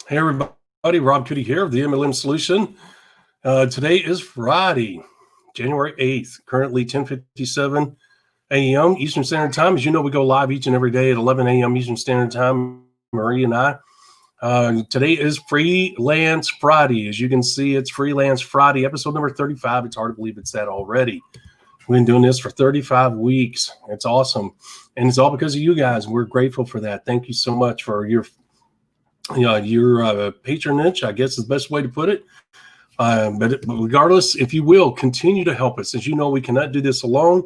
Hey everybody, Rob Cootie here of the MLM Solution. Today is Friday, January 8th, currently 10:57 a.m. Eastern Standard Time. As you know, we go live each and every day at 11 a.m. Eastern Standard Time, Marie and I. Today is Freelance Friday. As you can see, it's Freelance Friday, episode number 35. It's hard to believe it's that already. We've been doing this for 35 weeks. It's awesome. And it's all because of you guys. We're grateful for that. Thank you so much for your patronage, I guess is the best way to put it. But regardless, if you will, continue to help us. As you know, we cannot do this alone.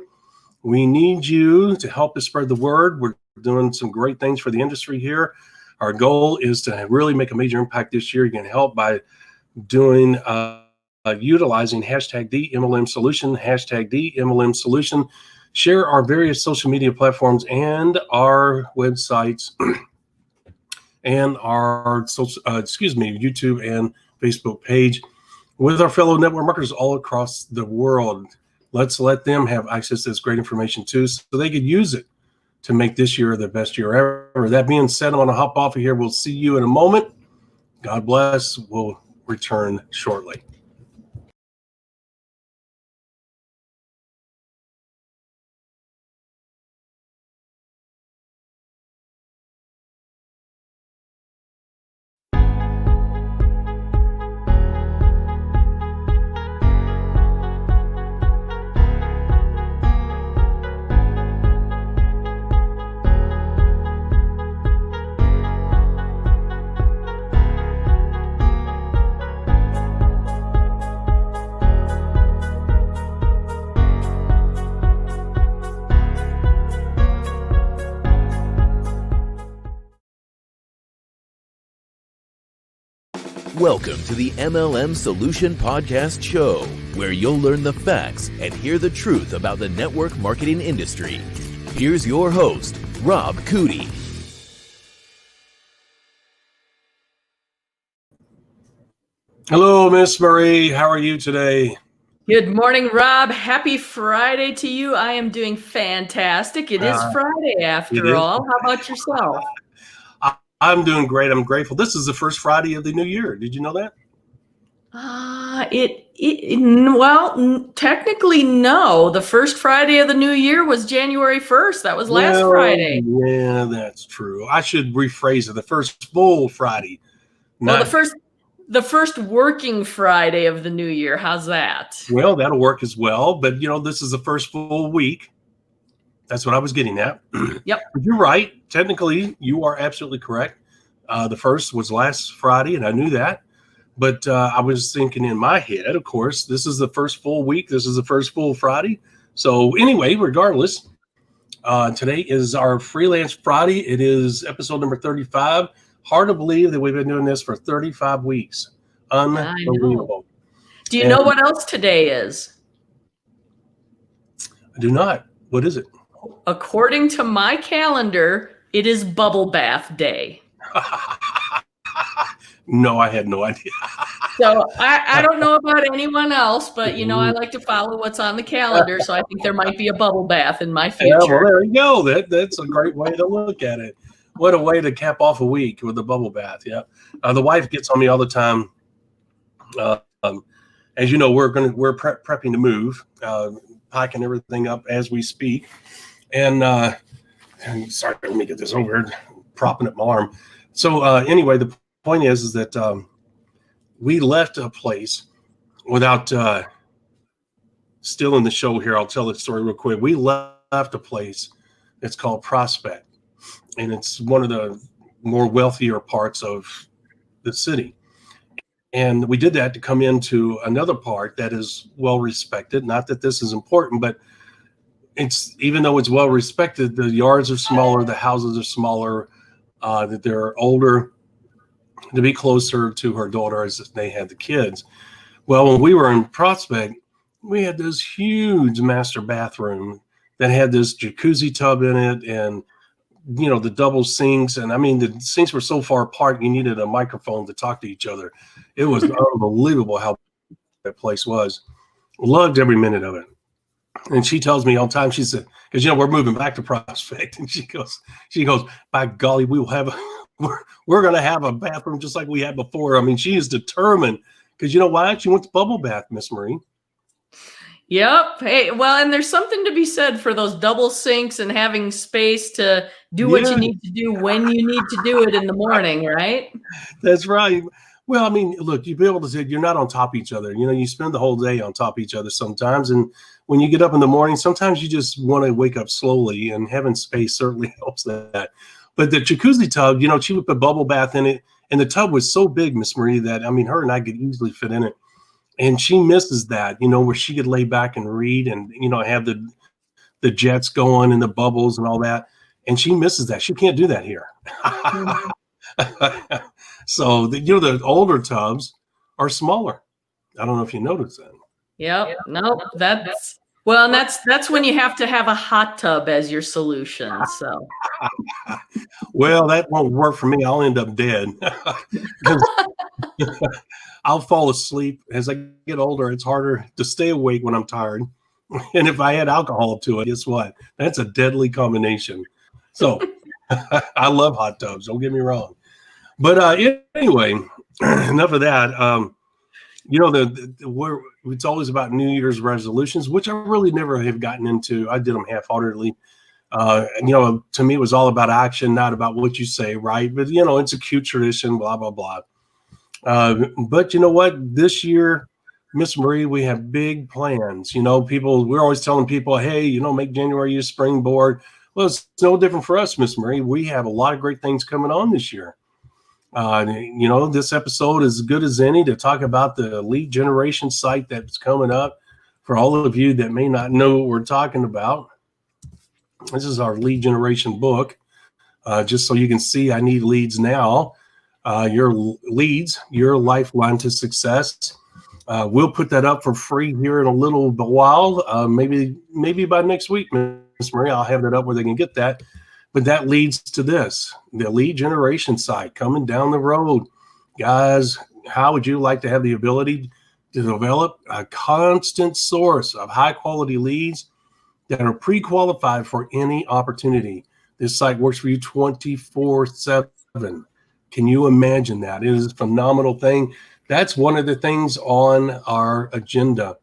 We need you to help us spread the word. We're doing some great things for the industry here. Our goal is to really make a major impact this year. You can help by doing utilizing hashtag #DMLM Solution, hashtag #DMLM Solution. Share our various social media platforms and our websites and our YouTube and Facebook page with our fellow network marketers all across the world. Let's let them have access to this great information too, so they could use it to make this year the best year ever. That being said, I want to hop off of here. We'll see you in a moment. God bless. We'll return shortly. Welcome to the MLM Solution Podcast Show, where you'll learn the facts and hear the truth about the network marketing industry. Here's your host, Rob Cootie. Hello, Miss Marie. How are you today? Good morning, Rob. Happy Friday to you. I am doing fantastic. It is Friday after all. How about yourself? I'm doing great. I'm grateful. This is the first Friday of the new year. Did you know that? Well, technically, no. The first Friday of the new year was January 1st. That was last Friday. Yeah, that's true. I should rephrase it. The first full Friday. Well, the first working Friday of the new year. How's that? Well, that'll work as well. But, this is the first full week. That's what I was getting at. Yep. But you're right. Technically, you are absolutely correct. The first was last Friday, and I knew that. But I was thinking in my head, of course, this is the first full week. This is the first full Friday. So anyway, regardless, today is our Freelance Friday. It is episode number 35. Hard to believe that we've been doing this for 35 weeks. Unbelievable. Do you know what else today is? I do not. What is it? According to my calendar, it is Bubble Bath Day. No, I had no idea. So I don't know about anyone else, but, I like to follow what's on the calendar. So I think there might be a bubble bath in my future. Yeah, well, there you go. That's a great way to look at it. What a way to cap off a week with a bubble bath. Yeah. The wife gets on me all the time. As you know, we're prepping to move, packing everything up as we speak. And sorry, let me get this over here, propping up my arm. So anyway, the point is that we left a place without stealing the show here. I'll tell the story real quick. We left a place that's called Prospect, and it's one of the more wealthier parts of the city. And we did that to come into another part that is well respected. Not that this is important, but it's, even though it's well respected, the yards are smaller, the houses are smaller, that they're older, to be closer to her daughter as they had the kids. Well, when we were in Prospect, we had this huge master bathroom that had this jacuzzi tub in it, and the double sinks. And I mean, the sinks were so far apart, you needed a microphone to talk to each other. It was unbelievable how that place was. Loved every minute of it. And she tells me all the time, she said, because we're moving back to Prospect, and she goes, by golly, we will have we're going to have a bathroom just like we had before. I mean, she is determined because you know why? She wants bubble bath, Miss Marie. Yep. Hey, well, and there's something to be said for those double sinks and having space to do what you need to do when you need to do it in the morning, right? That's right. Well, I mean, look, you'd be able to say you're not on top of each other. You know, you spend the whole day on top of each other sometimes. And when you get up in the morning, sometimes you just want to wake up slowly, and having space certainly helps that. But the jacuzzi tub, you know, she would put bubble bath in it. And the tub was so big, Miss Marie, that, I mean, her and I could easily fit in it. And she misses that, you know, where she could lay back and read and, you know, have the jets going and the bubbles and all that. And she misses that. She can't do that here. So, you know, the older tubs are smaller. I don't know if you noticed that. Yep. No, that's well, and that's when you have to have a hot tub as your solution. So, Well, that won't work for me. I'll end up dead. I'll fall asleep. As I get older, it's harder to stay awake when I'm tired. And if I add alcohol to it, guess what? That's a deadly combination. So I love hot tubs. Don't get me wrong. But anyway, enough of that. You know, it's always about New Year's resolutions, which I really never have gotten into. I did them half-heartedly. You know, to me, it was all about action, not about what you say, right? But, you know, it's a cute tradition, blah, blah, blah. But you know what? This year, Miss Marie, we have big plans. You know, we're always telling people, hey, you know, make January your springboard. Well, it's no different for us, Miss Marie. We have a lot of great things coming on this year. You know, this episode is as good as any to talk about the lead generation site that's coming up. For all of you that may not know what we're talking about, this is our lead generation book. Just so you can see, I need leads now. Your leads, your lifeline to success. We'll put that up for free here in a little while. Maybe by next week, Miss Marie, I'll have that up where they can get that. But that leads to this, the lead generation site coming down the road. Guys, how would you like to have the ability to develop a constant source of high quality leads that are pre-qualified for any opportunity? This site works for you 24/7. Can you imagine that? It is a phenomenal thing. That's one of the things on our agenda.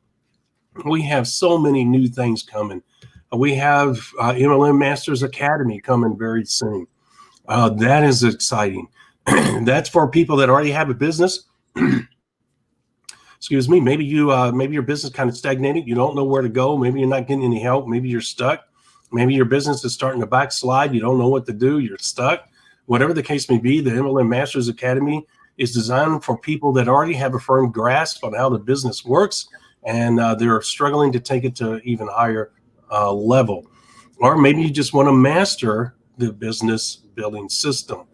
We have so many new things coming. We have MLM Masters Academy coming very soon. That is exciting. That's for people that already have a business. Excuse me. Maybe your business kind of stagnated. You don't know where to go. Maybe you're not getting any help. Maybe you're stuck. Maybe your business is starting to backslide. You don't know what to do. You're stuck. Whatever the case may be, the MLM Masters Academy is designed for people that already have a firm grasp on how the business works, and they're struggling to take it to even higher level. Or maybe you just want to master the business building system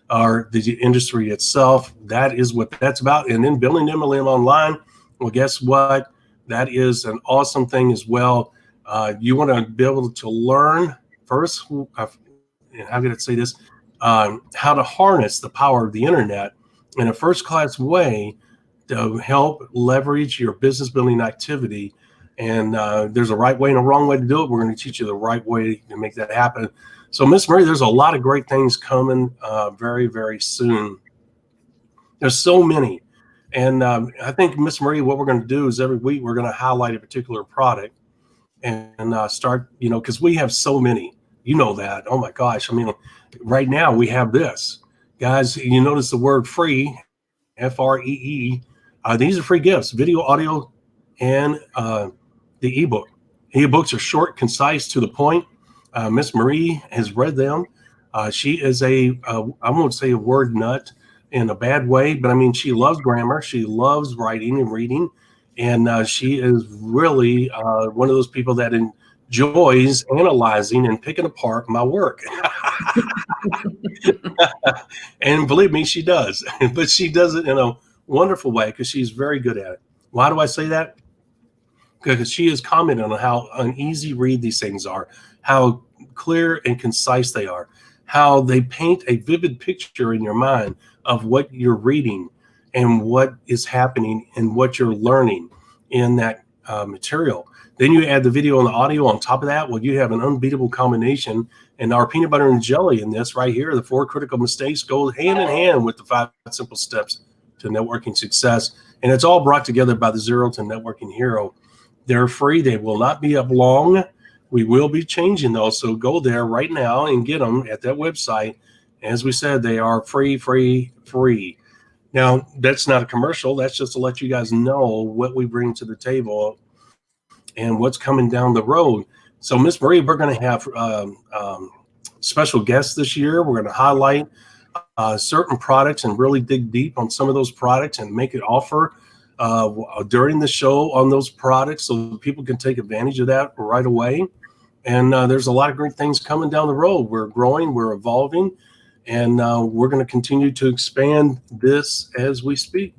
or the industry itself. That is what that's about. And then building MLM online, well, guess what? That is an awesome thing as well. You want to be able to learn first, how can I say this? How to harness the power of the internet in a first-class way to help leverage your business building activity. And there's a right way and a wrong way to do it. We're going to teach you the right way to make that happen. So, Miss Marie, there's a lot of great things coming very, very soon. There's so many. And I think, Miss Marie, what we're going to do is every week we're going to highlight a particular product and start, you know, because we have so many. You know that. Oh, my gosh. I mean, right now we have this. Guys, you notice the word free, F-R-E-E. These are free gifts, video, audio, and the ebook. Ebooks are short, concise, to the point. Miss Marie has read them. She is I won't say a word nut in a bad way, but I mean, she loves grammar. She loves writing and reading. And she is really one of those people that enjoys analyzing and picking apart my work. And believe me, she does. But she does it in a wonderful way because she's very good at it. Why do I say that? Because she has commented on how an easy read these things are, how clear and concise they are, how they paint a vivid picture in your mind of what you're reading and what is happening and what you're learning in that material. Then you add the video and the audio on top of that. Well, you have an unbeatable combination. And our peanut butter and jelly in this right here, the 4 critical mistakes, go hand in hand with the 5 simple steps to networking success. And it's all brought together by the Zero to Networking Hero. They're free. They will not be up long. We will be changing those. So go there right now and get them at that website. As we said, they are free, free, free. Now, that's not a commercial. That's just to let you guys know what we bring to the table and what's coming down the road. So, Miss Marie, we're going to have special guests this year. We're going to highlight certain products and really dig deep on some of those products and make an offer during the show on those products so people can take advantage of that right away. And there's a lot of great things coming down the road. We're growing, we're evolving, and we're going to continue to expand this as we speak.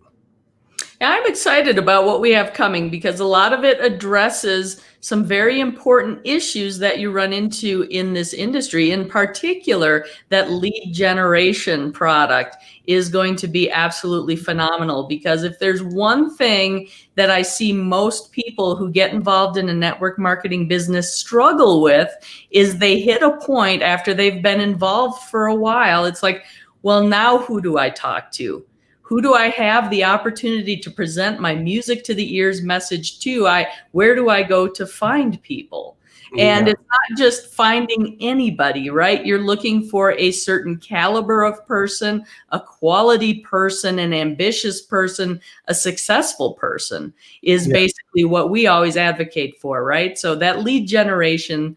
I'm excited about what we have coming because a lot of it addresses some very important issues that you run into in this industry. In particular, that lead generation product is going to be absolutely phenomenal, because if there's one thing that I see most people who get involved in a network marketing business struggle with, is they hit a point after they've been involved for a while. It's like, well, now who do I talk to? Who do I have the opportunity to present my music to the ears message to? Where do I go to find people? And it's not just finding anybody, right? You're looking for a certain caliber of person, a quality person, an ambitious person, a successful person is basically what we always advocate for, right? So that lead generation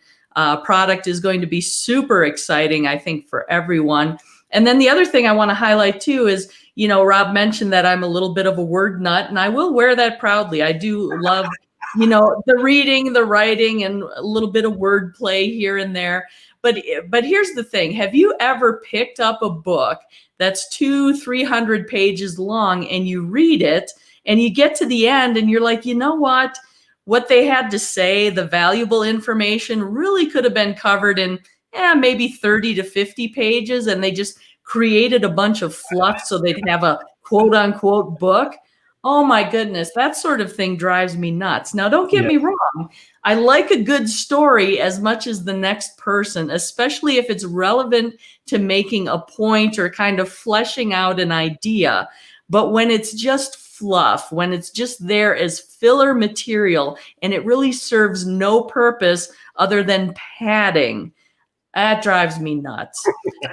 product is going to be super exciting, I think, for everyone. And then the other thing I want to highlight too is, you know, Rob mentioned that I'm a little bit of a word nut, and I will wear that proudly. I do love, you know, the reading, the writing, and a little bit of wordplay here and there. But here's the thing. Have you ever picked up a book that's 200-300 pages long and you read it and you get to the end and you're like, you know what? What they had to say, the valuable information really could have been covered in maybe 30 to 50 pages, and they just created a bunch of fluff so they can have a quote unquote book. Oh my goodness, that sort of thing drives me nuts. Now, don't get me wrong. I like a good story as much as the next person, especially if it's relevant to making a point or kind of fleshing out an idea. But when it's just fluff, when it's just there as filler material and it really serves no purpose other than padding, that drives me nuts.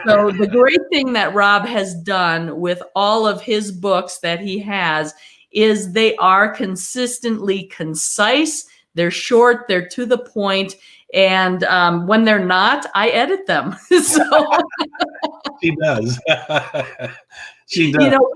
So the great thing that Rob has done with all of his books that he has is they are consistently concise. They're short, they're to the point. And when they're not, I edit them. So She does. She does. You know,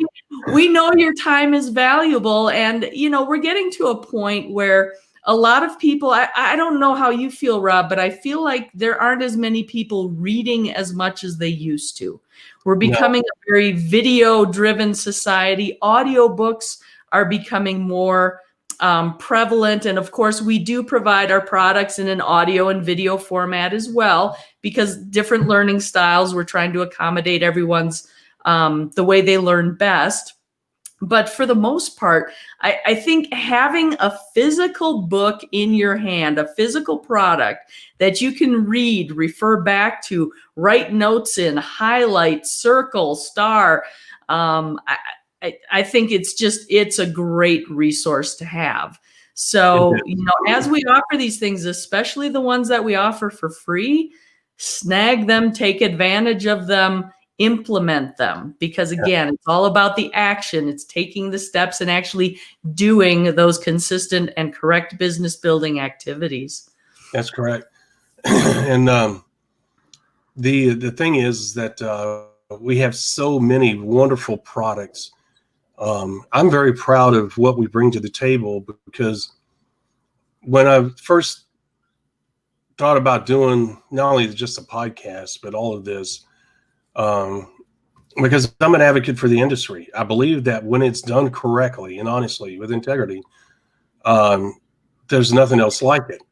we know your time is valuable. And, you know, we're getting to a point where a lot of people, I don't know how you feel, Rob, but I feel like there aren't as many people reading as much as they used to. We're becoming a very video-driven society. Audiobooks are becoming more prevalent. And of course, we do provide our products in an audio and video format as well, because different learning styles, we're trying to accommodate everyone's the way they learn best. But for the most part, I think having a physical book in your hand, a physical product that you can read, refer back to, write notes in, highlight, circle, star, I think it's a great resource to have. So, you know, as we offer these things, especially the ones that we offer for free, snag them, take advantage of them, implement them, because again, it's all about the action. It's taking the steps and actually doing those consistent and correct business building activities. That's correct. And the thing is that we have so many wonderful products. I'm very proud of what we bring to the table, because when I first thought about doing not only just a podcast, but all of this, because I'm an advocate for the industry. I believe that when it's done correctly and honestly with integrity, there's nothing else like it.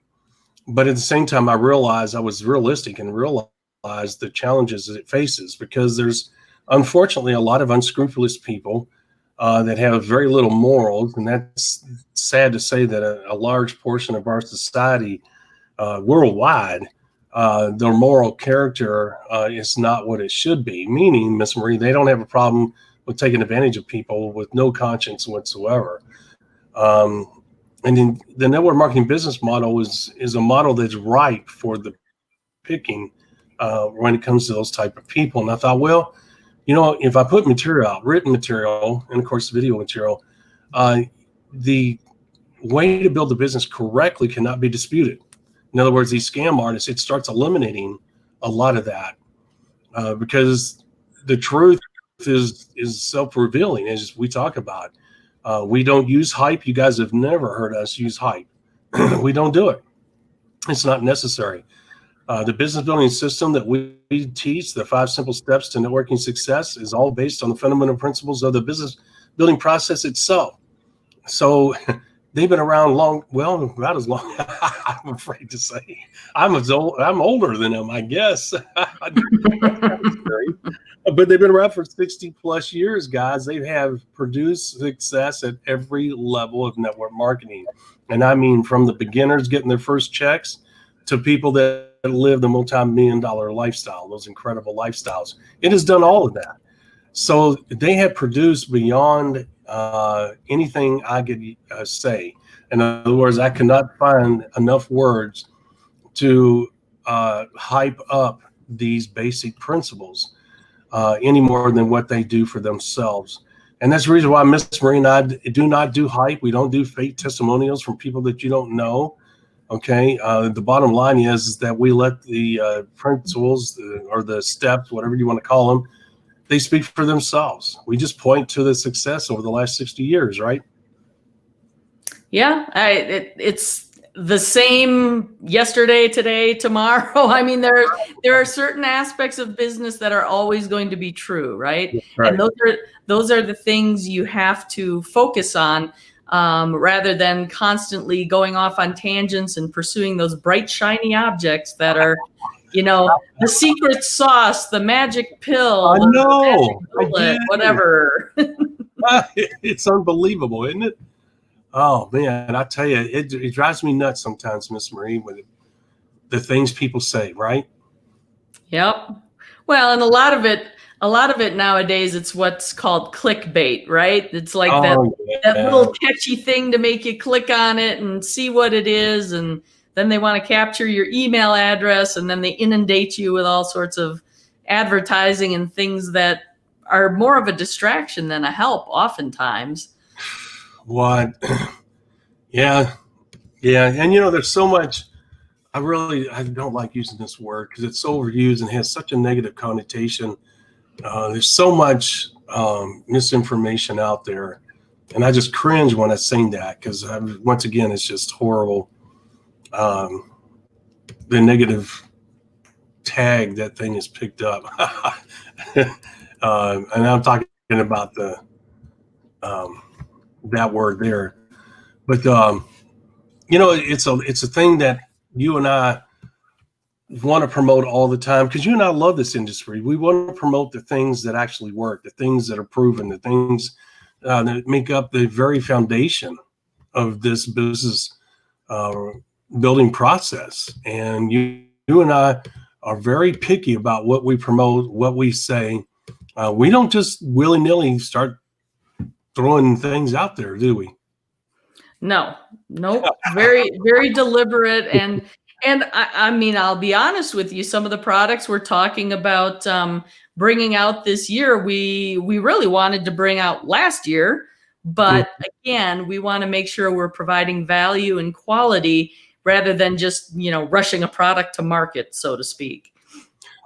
But at the same time, I realized I was realistic and realized the challenges that it faces, because there's unfortunately a lot of unscrupulous people that have very little morals, and that's sad to say that a large portion of our society worldwide, their moral character is not what it should be. Meaning, Miss Marie, they don't have a problem with taking advantage of people with no conscience whatsoever. And then the network marketing business model is a model that's ripe for the picking when it comes to those type of people. And I thought, well, if I put material out, written material, and of course video material, the way to build the business correctly cannot be disputed. In other words, these scam artists, it starts eliminating a lot of that because the truth is self-revealing, as we talk about. We don't use hype. You guys have never heard us use hype. We don't do it. It's not necessary. The business building system that we teach, the 5 simple steps to networking success, is all based on the fundamental principles of the business building process itself. So they've been around about as long. I'm afraid to say. I'm older than them, I guess. But they've been around for 60 plus years, guys. They have produced success at every level of network marketing. And I mean, from the beginners getting their first checks to people that live the multi-million-dollar lifestyle, those incredible lifestyles. It has done all of that. So they have produced beyond anything I could say. In other words, I cannot find enough words to hype up these basic principles any more than what they do for themselves. And that's the reason why Miss Marie and I do not do hype. We don't do fake testimonials from people that you don't know. Okay. The bottom line is that we let the principles or the steps, whatever you want to call them, they speak for themselves. We just point to the success over the last 60 years, right? Yeah, it's the same yesterday, today, tomorrow. I mean, there are certain aspects of business that are always going to be true, right? Right. And those are the things you have to focus on, rather than constantly going off on tangents and pursuing those bright, shiny objects that are, the secret sauce, the magic pill, I know, the magic bullet, whatever. It's unbelievable, isn't it? Oh man, I tell you, it drives me nuts sometimes, Miss Marie, with the things people say, right? Yep. Well, and a lot of it nowadays, it's what's called clickbait, right? It's like that little catchy thing to make you click on it and see what it is, and then they want to capture your email address, and then they inundate you with all sorts of advertising and things that are more of a distraction than a help oftentimes. What? Yeah. And there's so much. I don't like using this word because it's so overused and has such a negative connotation. There's so much misinformation out there, and I just cringe when I sing that because once again, it's just horrible. The negative tag that thing is picked up, and I'm talking about the that word there, but it's a thing that you and I want to promote all the time because you and I love this industry. We want to promote the things that actually work, the things that are proven, the things that make up the very foundation of this business building process. And you and I are very picky about what we promote, what we say. We don't just willy-nilly start throwing things out there, do we? No, nope. Very, very deliberate. And I mean, I'll be honest with you, some of the products we're talking about bringing out this year, we really wanted to bring out last year. But again, we want to make sure we're providing value and quality rather than just, rushing a product to market, so to speak.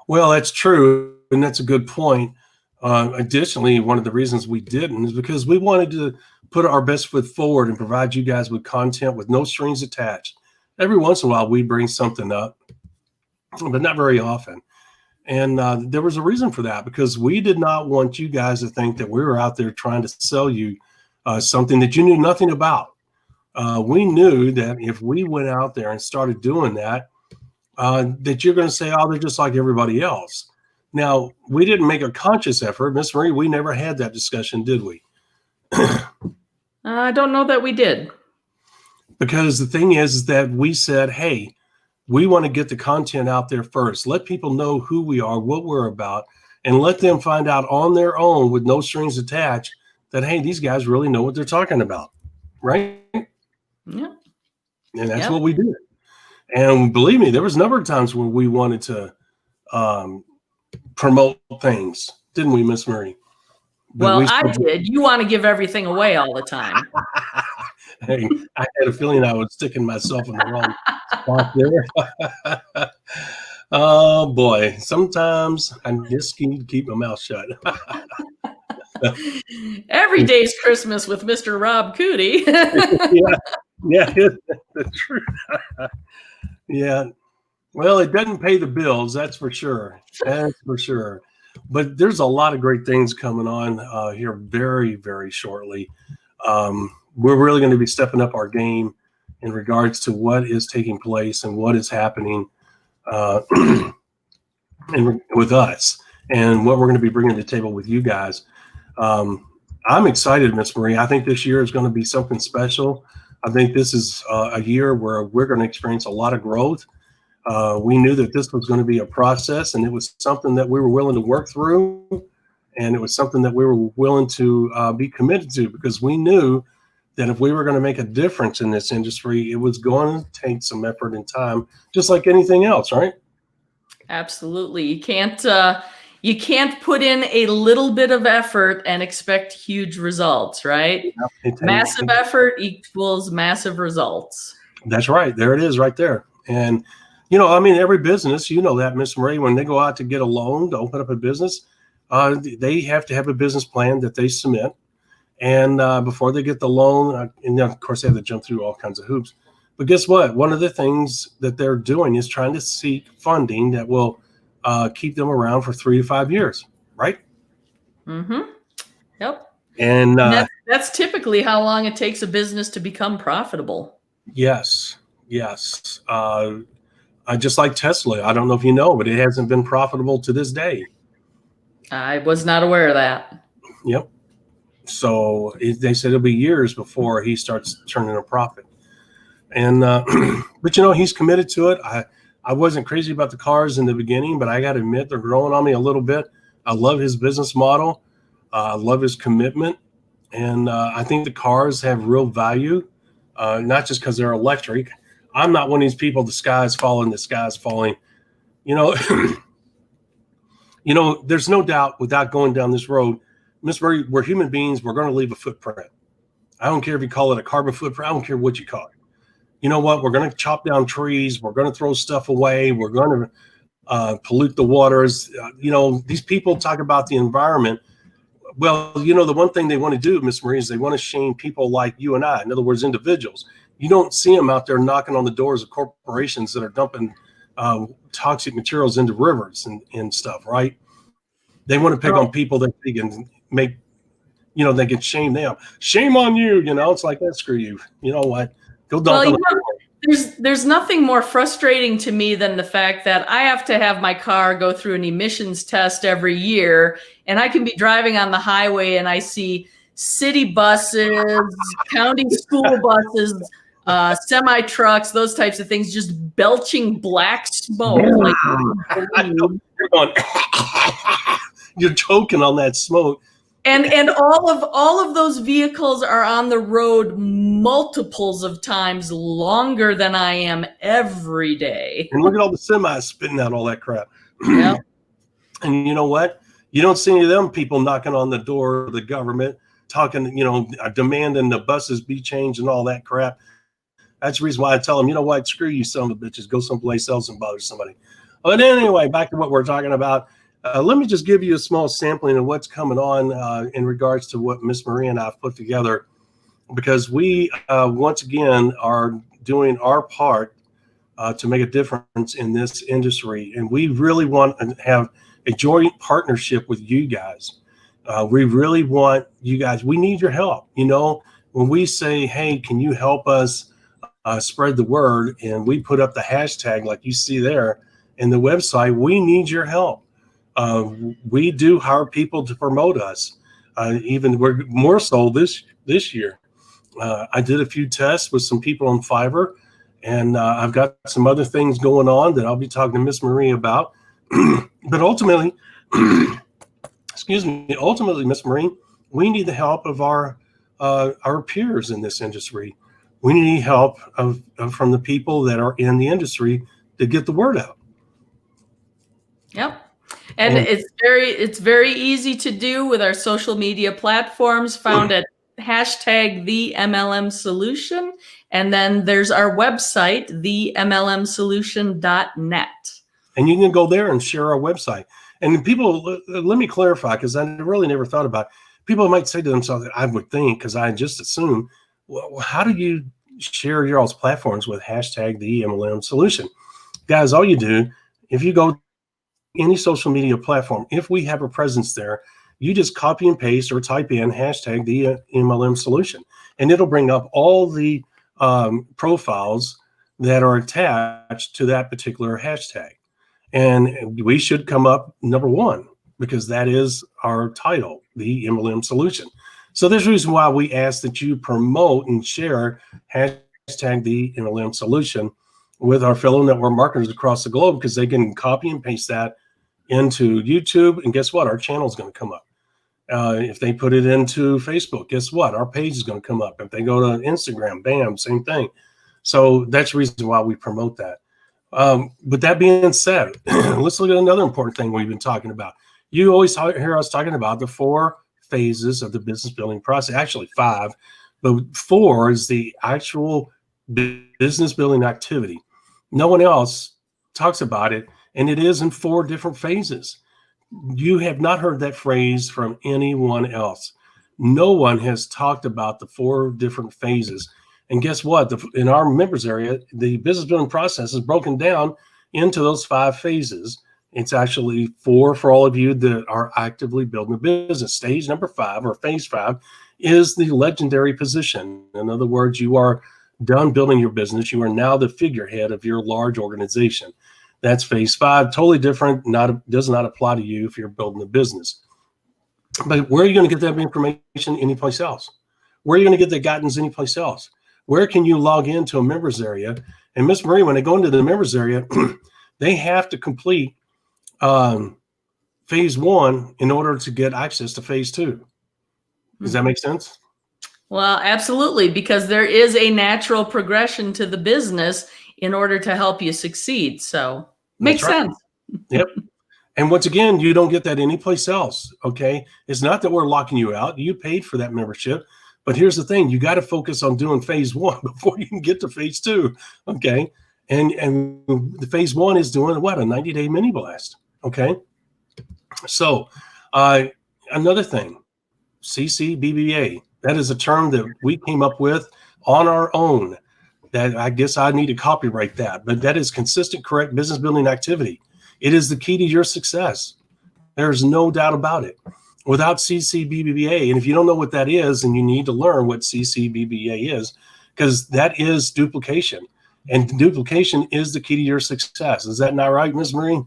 Well, that's true. And that's a good point. Additionally, one of the reasons we didn't is because we wanted to put our best foot forward and provide you guys with content with no strings attached. Every once in a while, we bring something up, but not very often. And there was a reason for that, because we did not want you guys to think that we were out there trying to sell you something that you knew nothing about. We knew that if we went out there and started doing that, that you're going to say, oh, they're just like everybody else. Now, we didn't make a conscious effort. Miss Marie, we never had that discussion, did we? I don't know that we did. Because the thing is that we said, hey, we want to get the content out there first. Let people know who we are, what we're about, and let them find out on their own with no strings attached that, hey, these guys really know what they're talking about, right? Yeah. And that's what we did. And believe me, there was a number of times where we wanted to promote things, didn't we, Miss Marie? Well, I did. You want to give everything away all the time. Hey, I had a feeling I was sticking myself in the wrong spot there. Oh boy, sometimes I just need to keep my mouth shut. Every day's Christmas with Mr. Rob Cootie. yeah, that's true. Yeah. Well, it doesn't pay the bills, that's for sure. That's for sure. But there's a lot of great things coming on here very, very shortly. We're really going to be stepping up our game in regards to what is taking place and what is happening with us and what we're going to be bringing to the table with you guys. I'm excited, Miss Marie. I think this year is going to be something special. I think this is a year where we're going to experience a lot of growth. We knew that this was going to be a process, and it was something that we were willing to work through, and it was something that we were willing to be committed to, because we knew that if we were going to make a difference in this industry, it was going to take some effort and time, just like anything else, right? Absolutely. You can't put in a little bit of effort and expect huge results, right? Massive effort equals massive results. That's right. There it is right there. And, every business, that, Miss Marie, when they go out to get a loan to open up a business, they have to have a business plan that they submit. And before they get the loan, and of course, they have to jump through all kinds of hoops. But guess what? One of the things that they're doing is trying to seek funding that will keep them around for 3 to 5 years, right? Mm-hmm. Yep. And that's typically how long it takes a business to become profitable. Yes. I just like Tesla. I don't know if you know, but it hasn't been profitable to this day. I was not aware of that. Yep. So they said it'll be years before he starts turning a profit. And but he's committed to it. I wasn't crazy about the cars in the beginning, but I got to admit they're growing on me a little bit. I love his business model. I love his commitment. And I think the cars have real value, not just because they're electric. I'm not one of these people, the sky's falling. There's no doubt without going down this road, Miss Murray, we're human beings. We're going to leave a footprint. I don't care if you call it a carbon footprint. I don't care what you call it. You know what? We're going to chop down trees. We're going to throw stuff away. We're going to pollute the waters. These people talk about the environment. Well, the one thing they want to do, Miss Marie, is they want to shame people like you and I. In other words, individuals. You don't see them out there knocking on the doors of corporations that are dumping toxic materials into rivers and stuff, right? They want to pick on people that they can make, they can shame them. Shame on you, it's like that. Screw you. You know what? Go dump on the floor. There's nothing more frustrating to me than the fact that I have to have my car go through an emissions test every year, and I can be driving on the highway and I see city buses, county school buses, semi trucks, those types of things, just belching black smoke. You're going, you're choking on that smoke. And all of those vehicles are on the road multiples of times longer than I am every day. And look at all the semis spitting out all that crap. Yep. And you know what? You don't see any of them people knocking on the door of the government, talking, demanding the buses be changed and all that crap. That's the reason why I tell them, you know what? Screw you, son of a bitches. Go someplace else and bother somebody. But anyway, back to what we're talking about. Let me just give you a small sampling of what's coming on in regards to what Miss Marie and I have put together, because we, once again, are doing our part to make a difference in this industry. And we really want to have a joint partnership with you guys. We really want you guys. We need your help. When we say, hey, can you help us spread the word? And we put up the hashtag like you see there in the website, we need your help. We do hire people to promote us. Even we're more so this year. I did a few tests with some people on Fiverr, and I've got some other things going on that I'll be talking to Miss Marie about. But ultimately, ultimately, Miss Marie, we need the help of our peers in this industry. We need help from the people that are in the industry to get the word out. Yep. And it's very easy to do with our social media platforms found at hashtag the MLM Solution. And then there's our website, themlmsolution.net. And you can go there and share our website. And people, let me clarify, because I really never thought about it. People might say to themselves, I would think, because I just assume, well, how do you share your all's platforms with hashtag the MLM Solution? Guys, all you do, if you go any social media platform, if we have a presence there, you just copy and paste or type in hashtag the MLM Solution, and it'll bring up all the profiles that are attached to that particular hashtag. And we should come up number one, because that is our title, the MLM Solution. So there's a reason why we ask that you promote and share hashtag the MLM Solution with our fellow network marketers across the globe, because they can copy and paste that into YouTube, and guess what? Our channel is going to come up. If they put it into Facebook, guess what? Our page is going to come up. If they go to Instagram, bam, same thing. So that's the reason why we promote that. But that being said, let's look at another important thing we've been talking about. You always hear us talking about the 4 phases of the business building process, actually 5, but 4 is the actual business building activity. No one else talks about it, and it is in 4 different phases. You have not heard that phrase from anyone else. No one has talked about the 4 different phases. And guess what? In our members area, the business building process is broken down into those 5 phases. It's actually 4 for all of you that are actively building a business. Stage number 5, or phase 5, is the legendary position. In other words, you are done building your business. You are now the figurehead of your large organization. That's phase 5, totally different. Does not apply to you if you're building a business. But where are you going to get that information anyplace else? Where are you going to get that guidance anyplace else? Where can you log into a members area? And Miss Marie, when they go into the members area, they have to complete phase 1 in order to get access to phase 2. Does that make sense? Well, absolutely, because there is a natural progression to the business in order to help you succeed. So makes sense. Yep. And once again, you don't get that anyplace else. Okay. It's not that we're locking you out. You paid for that membership. But here's the thing, you got to focus on doing phase 1 before you can get to phase 2. Okay. And the phase 1 is doing what? A 90-day mini blast. Okay. So another thing, CCBBA, that is a term that we came up with on our own. That I guess I need to copyright that, but that is consistent, correct business building activity. It is the key to your success. There's no doubt about it. Without CCBBA, and if you don't know what that is, then you need to learn what CCBBA is, because that is duplication, and duplication is the key to your success. Is that not right, Ms. Marie?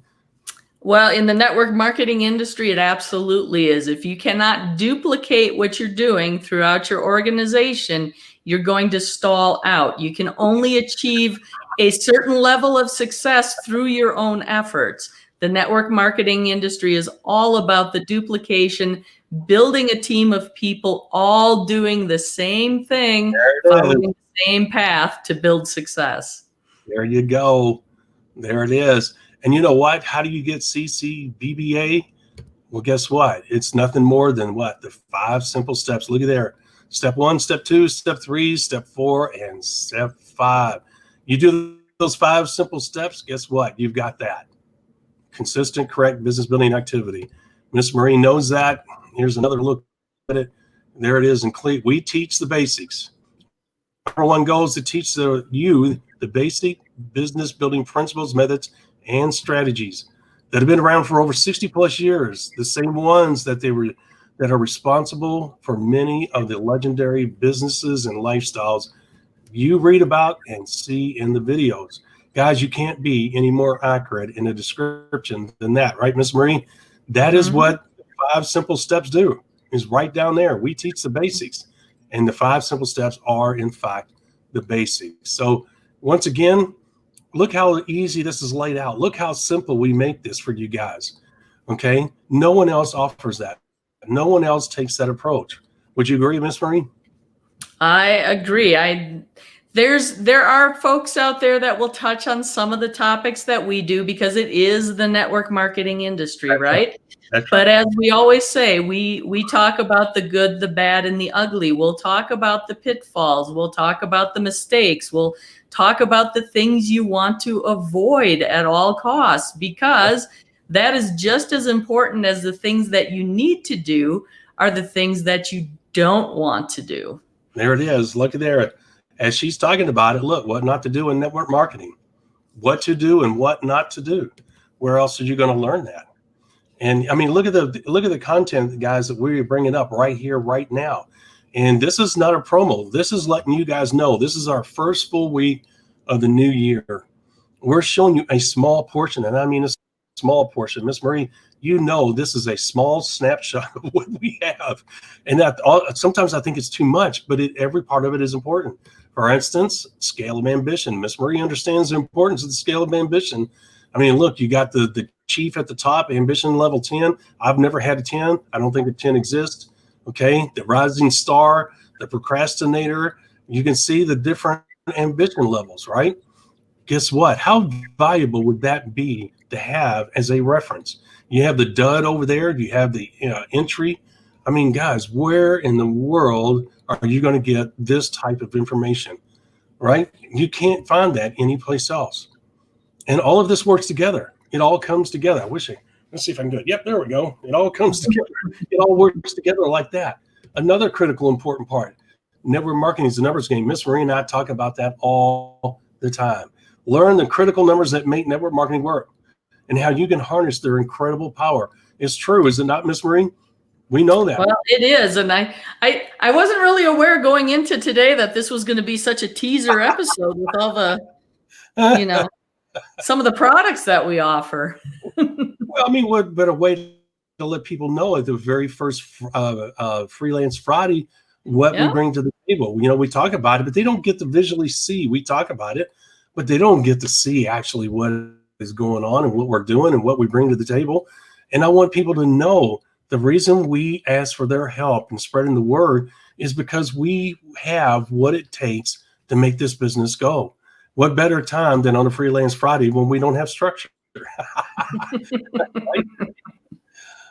Well, in the network marketing industry, it absolutely is. If you cannot duplicate what you're doing throughout your organization, you're going to stall out. You can only achieve a certain level of success through your own efforts. The network marketing industry is all about the duplication, building a team of people all doing the same thing, following the same path to build success. There you go. There it is. And you know what? How do you get CCBBA? Well, guess what? It's nothing more than what? The 5 simple steps. Look at there. Step 1, step 2, step 3, step 4, and step 5. You do those 5 simple steps, guess what? You've got that. Consistent, correct business building activity. Miss Marie knows that. Here's another look at it. There it is in clear. We teach the basics. Number 1 goal is to teach you the basic business building principles, methods, and strategies that have been around for over 60 plus years. The same ones that are responsible for many of the legendary businesses and lifestyles you read about and see in the videos. Guys, you can't be any more accurate in a description than that, right, Miss Marie? That is what 5 simple steps do. is right down there. We teach the basics, and the 5 simple steps are, in fact, the basics. So once again, look how easy this is laid out. Look how simple we make this for you guys. Okay. No one else offers that. No one else takes that approach. Would you agree, Miss Marie? I agree. There are folks out there that will touch on some of the topics that we do because it is the network marketing industry, right? But as we always say, we talk about the good, the bad, and the ugly. We'll talk about the pitfalls. We'll talk about the mistakes. We'll talk about the things you want to avoid at all costs, because that is just as important as the things that you need to do are the things that you don't want to do. There it is. Look at there. As she's talking about it, look, what not to do in network marketing, what to do and what not to do. Where else are you going to learn that? And I mean, look at the content, guys, that we're bringing up right here, right now. And this is not a promo. This is letting you guys know this is our first full week of the new year. We're showing you a small portion, and I mean a small portion. Miss Marie, you know this is a small snapshot of what we have. And that sometimes I think it's too much, but every part of it is important. For instance, scale of ambition. Miss Marie understands the importance of the scale of ambition. I mean, look, you got the chief at the top, ambition level 10. I've never had a 10. I don't think a 10 exists. Okay. The rising star, the procrastinator. You can see the different ambition levels, right? Guess what? How valuable would that be to have as a reference? You have the dud over there. You have the entry. I mean, guys, where in the world are you going to get this type of information, right? You can't find that anyplace else. And all of this works together. It all comes together. Let's see if I can do it. Yep, there we go. It all comes together. It all works together like that. Another critical, important part. Network marketing is a numbers game. Miss Marie and I talk about that all the time. Learn the critical numbers that make network marketing work and how you can harness their incredible power. It's true, is it not, Miss Marie? We know that. Well, it is. And I wasn't really aware going into today that this was going to be such a teaser episode with all the, some of the products that we offer. Well, I mean, what better way to let people know at the very first Freelance Friday what we bring to the table? We talk about it, but they don't get to visually see. We talk about it, but they don't get to see actually what is going on and what we're doing and what we bring to the table. And I want people to know the reason we ask for their help in spreading the word is because we have what it takes to make this business go. What better time than on a Freelance Friday when we don't have structure?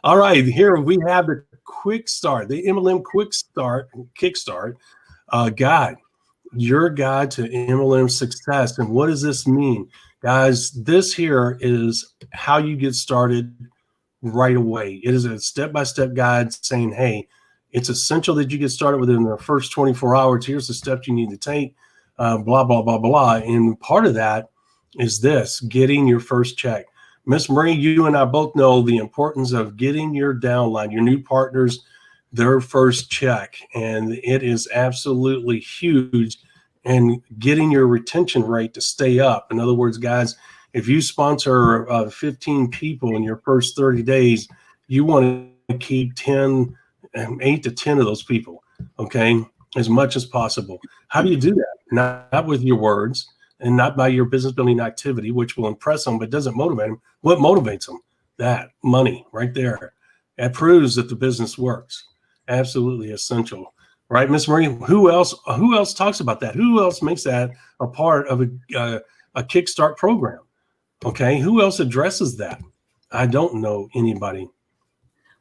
All right, here we have the quick start, the MLM quick start, kickstart guide, your guide to MLM success. And what does this mean? Guys, this here is how you get started right away. It is a step-by-step guide saying, hey, it's essential that you get started within the first 24 hours. Here's the steps you need to take, blah, blah, blah, blah. And part of that is this, getting your first check. Miss Marie, you and I both know the importance of getting your downline, your new partners, their first check. And it is absolutely huge. And getting your retention rate to stay up. In other words, guys, if you sponsor 15 people in your first 30 days, you want to keep 8 to 10 of those people, okay, as much as possible. How do you do that? Not with your words and not by your business building activity, which will impress them, but doesn't motivate them. What motivates them? That money right there. That proves that the business works. Absolutely essential. Right, Miss Marie, who else talks about that? Who else makes that a part of a Kickstart program? Okay, who else addresses that? I don't know anybody.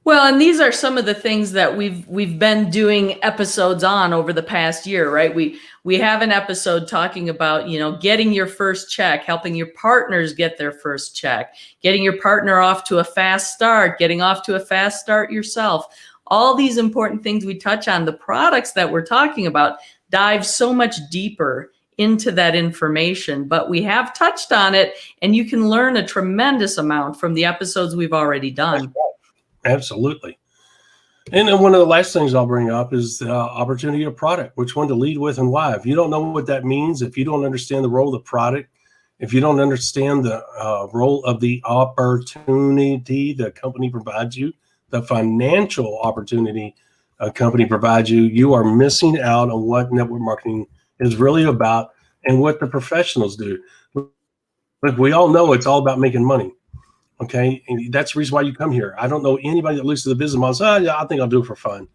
Well, and these are some of the things that we've been doing episodes on over the past year, right? We have an episode talking about, getting your first check, helping your partners get their first check, getting your partner off to a fast start, getting off to a fast start yourself. All these important things we touch on. The products that we're talking about dive so much deeper into that information, but we have touched on it, and you can learn a tremendous amount from the episodes we've already done. Absolutely. And then one of the last things I'll bring up is the opportunity of product, which one to lead with and why. If you don't know what that means, if you don't understand the role of the product, if you don't understand the role of the opportunity the company provides you, the financial opportunity company provides you, you are missing out on what network marketing is really about and what the professionals do. Look, we all know it's all about making money. Okay. And that's the reason why you come here. I don't know anybody that looks at the business model and says, yeah, I think I'll do it for fun.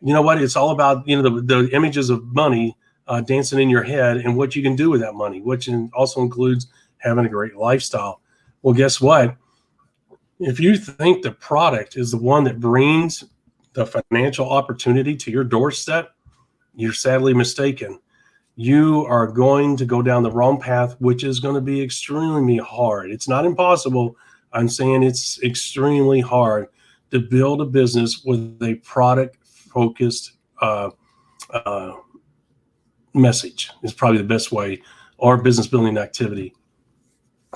You know what? It's all about, the images of money dancing in your head and what you can do with that money, which also includes having a great lifestyle. Well, guess what? If you think the product is the one that brings the financial opportunity to your doorstep, you're sadly mistaken. You are going to go down the wrong path, which is going to be extremely hard. It's not impossible. I'm saying it's extremely hard to build a business with a product-focused message is probably the best way, or business building activity.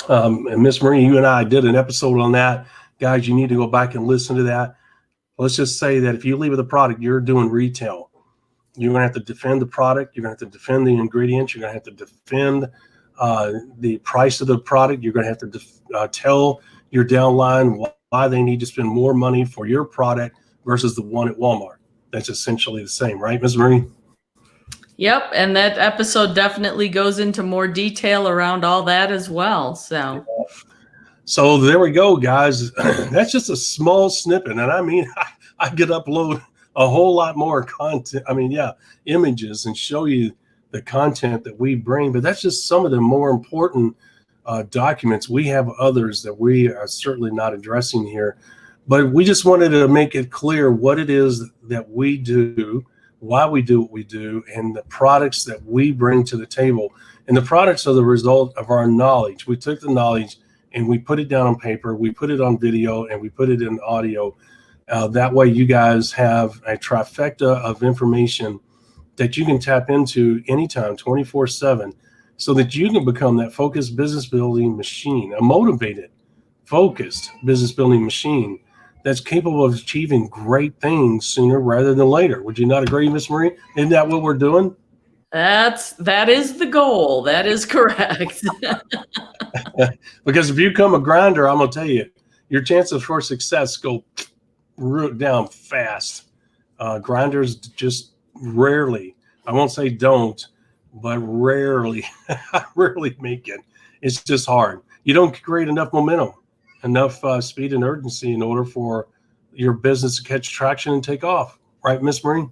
And Miss Marie, you and I did an episode on that. Guys, you need to go back and listen to that. Let's just say that if you leave with a product, you're doing retail. You're going to have to defend the product. You're going to have to defend the ingredients. You're going to have to defend the price of the product. You're going to have to tell your downline why they need to spend more money for your product versus the one at Walmart. That's essentially the same, right, Ms. Marie? Yep, and that episode definitely goes into more detail around all that as well. So there we go, guys. That's just a small snippet, and I mean, I could upload a whole lot more content. I mean, images and show you the content that we bring, but that's just some of the more important documents. We have others that we are certainly not addressing here, but we just wanted to make it clear what it is that we do, why we do what we do, and the products that we bring to the table. And the products are the result of our knowledge. We took the knowledge and we put it down on paper, we put it on video, and we put it in audio. That way you guys have a trifecta of information that you can tap into anytime, 24/7, so that you can become that focused business building machine, a motivated, focused business building machine that's capable of achieving great things sooner rather than later. Would you not agree, Miss Marie? Isn't that what we're doing? that is the goal. That is correct. Because if you become a grinder, I'm going to tell you, your chances for success go down fast. Grinders just rarely, I won't say don't, but rarely make it. It's just hard. You don't create enough momentum, enough speed and urgency in order for your business to catch traction and take off. Right, Miss Marie?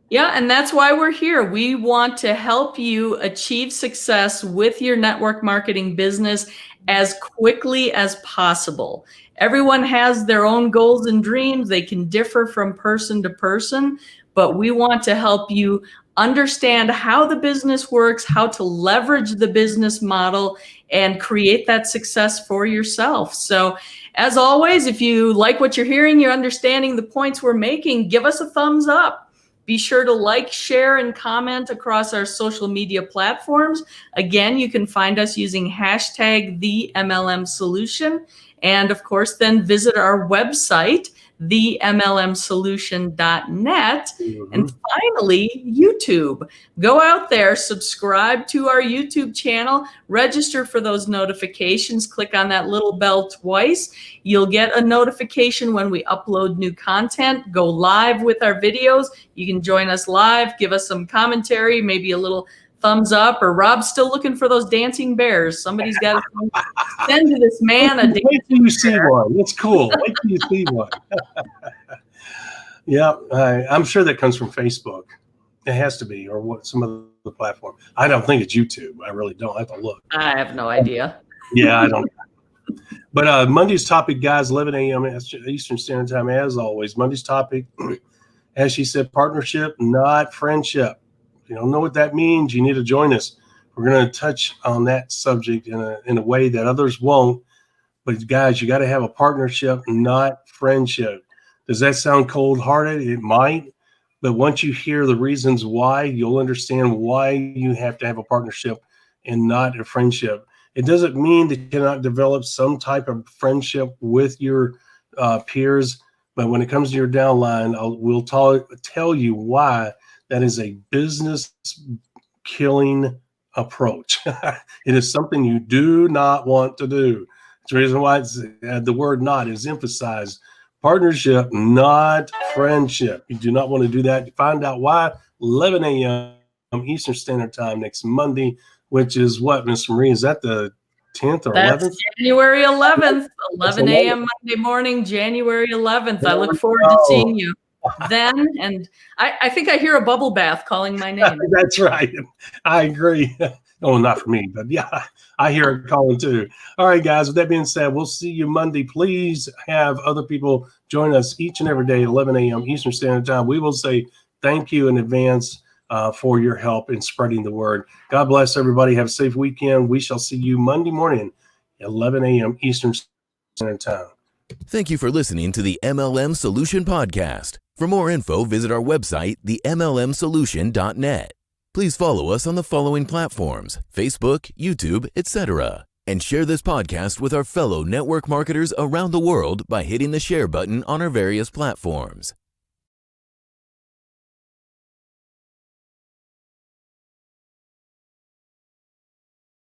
Yeah, and that's why we're here. We want to help you achieve success with your network marketing business as quickly as possible. Everyone has their own goals and dreams. They can differ from person to person, but we want to help you understand how the business works, how to leverage the business model, and create that success for yourself. So as always, if you like what you're hearing, you're understanding the points we're making, give us a thumbs up. Be sure to like, share, and comment across our social media platforms. Again, you can find us using hashtag #TheMLMSolution. And of course, then visit our website, themlmsolution.net. And finally, YouTube. Go out there, subscribe to our YouTube channel, register for those notifications, click on that little bell twice. You'll get a notification when we upload new content, go live with our videos. You can join us live, give us some commentary, maybe a little thumbs up, or Rob's still looking for those dancing bears. Somebody's got to send to this man a dancing bear. Wait till you see one. It's cool. Wait till you see one. Yeah, I'm sure that comes from Facebook. It has to be, or what, some of the platform. I don't think it's YouTube. I really don't. I have to look. I have no idea. Yeah, I don't. But Monday's topic, guys, 11 a.m. Eastern Standard Time, as always. Monday's topic, as she said, partnership, not friendship. If you don't know what that means, you need to join us. We're going to touch on that subject in a way that others won't. But guys, you got to have a partnership, not friendship. Does that sound cold-hearted? It might. But once you hear the reasons why, you'll understand why you have to have a partnership and not a friendship. It doesn't mean that you cannot develop some type of friendship with your peers. But when it comes to your downline, we'll tell you why that is a business killing approach. It is something you do not want to do. It's the reason why the word not is emphasized. Partnership, not friendship. You do not want to do that. Find out why. 11 a.m. Eastern Standard Time next Monday, which is what, Miss Marie? Is that the 10th or 11th? That's January 11th, 11 a.m. Monday morning, January 11th. I look forward to seeing you then. And I think I hear a bubble bath calling my name. That's right. I agree. Oh, not for me, but yeah, I hear it calling too. All right, guys, with that being said, we'll see you Monday. Please have other people join us each and every day, 11 a.m. Eastern Standard Time. We will say thank you in advance for your help in spreading the word. God bless everybody. Have a safe weekend. We shall see you Monday morning, 11 a.m. Eastern Standard Time. Thank you for listening to the MLM Solution Podcast. For more info, visit our website, themlmsolution.net. Please follow us on the following platforms: Facebook, YouTube, etc. And share this podcast with our fellow network marketers around the world by hitting the share button on our various platforms.